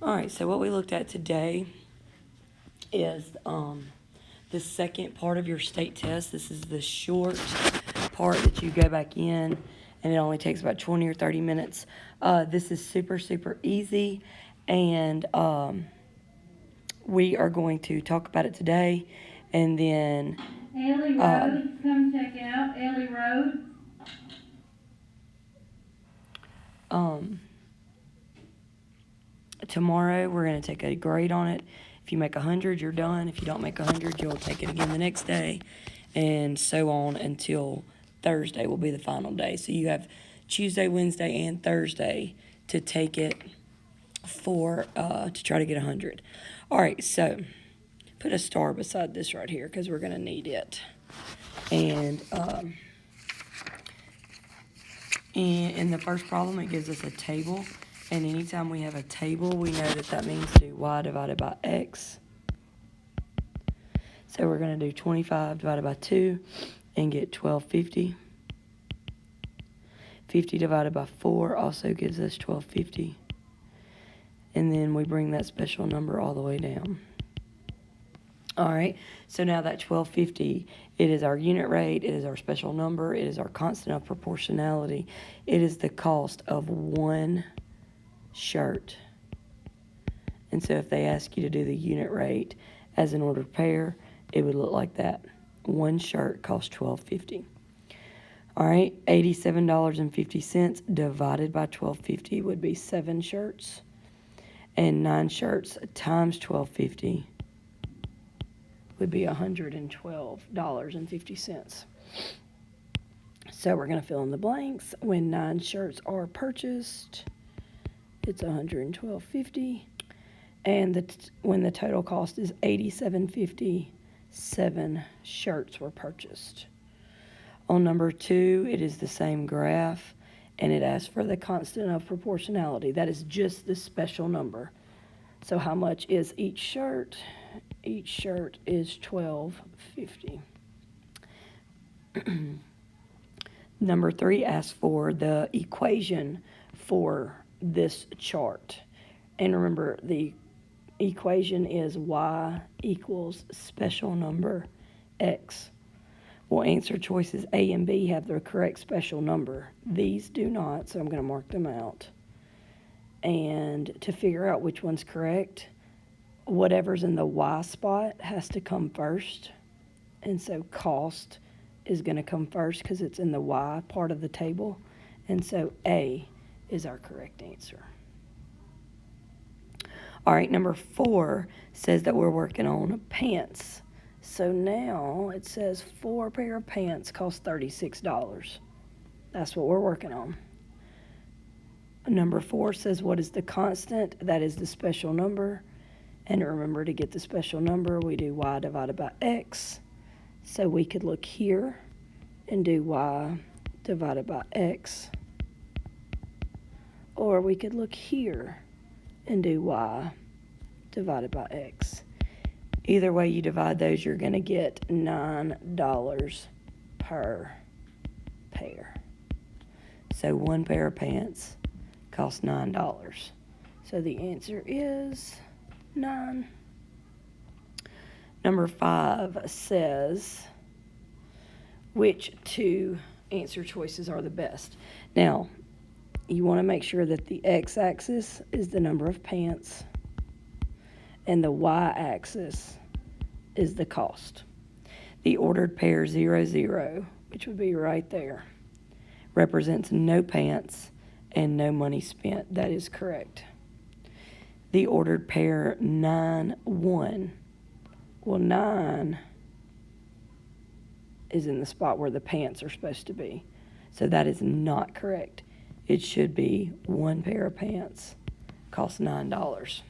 All right, so what we looked at today is the second part of your state test. This is the short part that you go back in, and it only takes about 20 or 30 minutes. This is super, super easy, and we are going to talk about it today, and then Ailey Road, come check out Ailey Road. um, tomorrow we're going to take a grade on it. If you make 100, you're done. If you don't make 100, you'll take it again the next day, and so on until Thursday will be the final day. So you have Tuesday, Wednesday, and Thursday to take it for to try to get 100. All right, so put a star beside this right here because we're going to need it. And in the first problem, it gives us a table. And anytime we have a table, we know that that means do y divided by x. So we're going to do 25 divided by 2 and get 1250. 50 divided by 4 also gives us 1250. And then we bring that special number all the way down. All right, so now that 1250, it is our unit rate, it is our special number, it is our constant of proportionality, it is the cost of one shirt. And so if they ask you to do the unit rate as an ordered pair, it would look like that. One shirt costs $12.50. All right, $87.50 divided by $12.50 would be 7 shirts. And 9 shirts times $12.50 would be $112.50. So we're going to fill in the blanks. When 9 shirts are purchased, it's $112.50. And when the total cost is $87.50, 7 shirts were purchased. On number 2, it is the same graph, and it asks for the constant of proportionality. That is just the special number. So how much is each shirt? Each shirt is $12.50. Number 3 asks for the equation for this chart. And remember, the equation is y equals special number x. Well, answer choices A and B have the correct special number. These do not, so I'm going to mark them out. And to figure out which one's correct, whatever's in the y spot has to come first. And so cost is going to come first because it's in the y part of the table. And so A is our correct answer. All right, number 4 says that we're working on pants. So now it says 4 pair of pants cost $36. That's what we're working on. Number 4 says what is the constant? That is the special number. And remember, to get the special number, we do y divided by x. So we could look here and do y divided by x. Or we could look here and do y divided by x. Either way you divide those, you're going to get $9 per pair. So 1 pair of pants costs $9. So the answer is 9. Number 5 says which 2 answer choices are the best. Now, you want to make sure that the x-axis is the number of pants and the y-axis is the cost. The ordered pair 00, which would be right there, represents no pants and no money spent. That is correct. The ordered pair 91, well, 9 is in the spot where the pants are supposed to be. So that is not correct. It should be 1 pair of pants costs $9.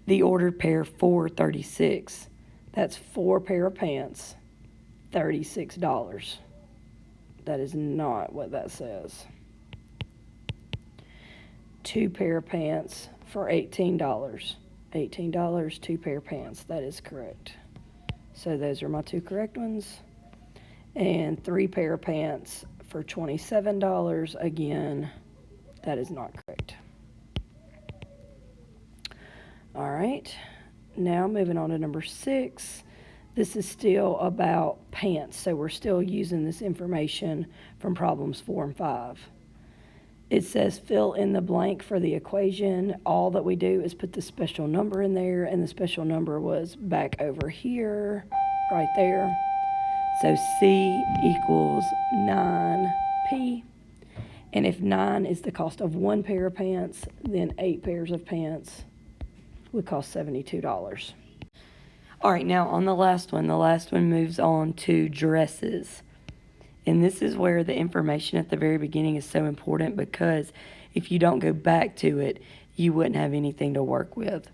The ordered pair 436, that's 4 pair of pants, $36. That is not what that says. 2 pair of pants for $18. $18, 2 pair of pants. That is correct. So those are my 2 correct ones. And 3 pair of pants for $27. Again, that is not correct. All right, now moving on to number 6. This is still about pants, so we're still using this information from problems 4 and 5. It says fill in the blank for the equation. All that we do is put the special number in there, and the special number was back over here, right there. So C equals 9P. And if 9 is the cost of 1 pair of pants, then 8 pairs of pants would cost $72. All right, now on the last one moves on to dresses. And this is where the information at the very beginning is so important, because if you don't go back to it, you wouldn't have anything to work with.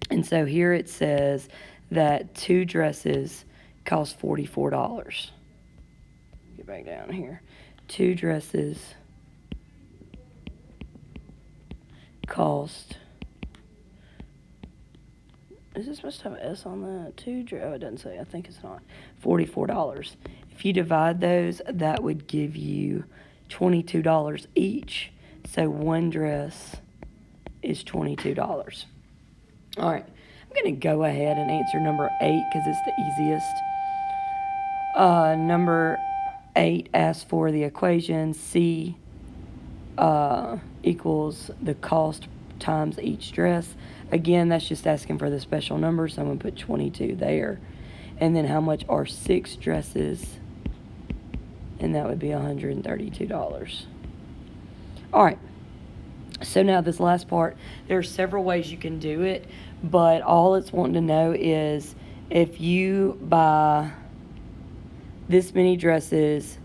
And so here it says that 2 dresses cost $44. Get back down here. 2 dresses cost, is this supposed to have an S on that? Oh, it doesn't say. I think it's not. $44. If you divide those, that would give you $22 each. So 1 dress is $22. All right. I'm going to go ahead and answer number 8 because it's the easiest. Number 8 asks for the equation C equals the cost times each dress. Again, that's just asking for the special number, so I'm going to put 22 there. And then how much are 6 dresses? And that would be $132. All right. So now this last part, there are several ways you can do it, but all it's wanting to know is if you buy this many dresses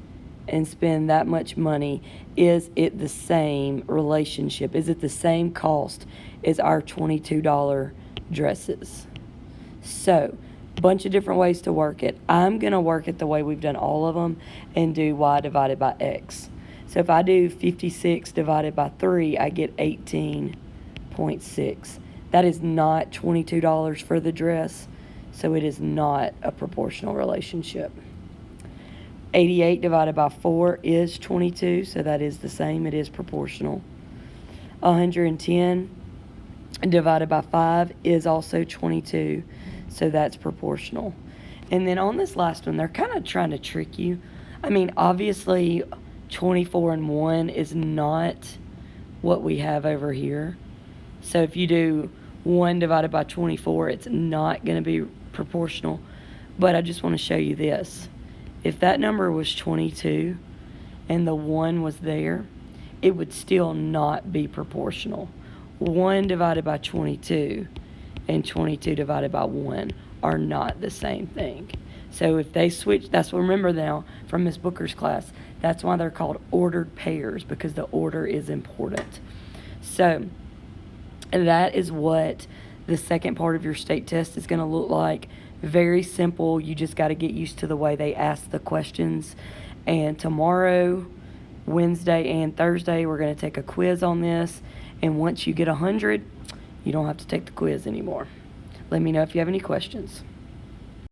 and spend that much money, is it the same relationship? Is it the same cost as our $22 dresses? So, bunch of different ways to work it. I'm going to work it the way we've done all of them and do y divided by x. So if I do 56 divided by 3, I get 18.6. That is not $22 for the dress, so it is not a proportional relationship. 88 divided by 4 is 22, so that is the same. It is proportional. 110 divided by 5 is also 22, so that's proportional. And then on this last one, they're kind of trying to trick you. I mean, obviously, 24 and 1 is not what we have over here. So if you do 1 divided by 24, it's not going to be proportional. But I just want to show you this. If that number was 22 and the 1 was there, it would still not be proportional. 1 divided by 22 and 22 divided by 1 are not the same thing. So if they switch, that's what, remember now from Miss Booker's class, that's why they're called ordered pairs, because the order is important. So that is what the second part of your state test is going to look like. Very simple. You just got to get used to the way they ask the questions. And tomorrow, Wednesday and Thursday, we're going to take a quiz on this. And once you get 100, you don't have to take the quiz anymore. Let me know if you have any questions.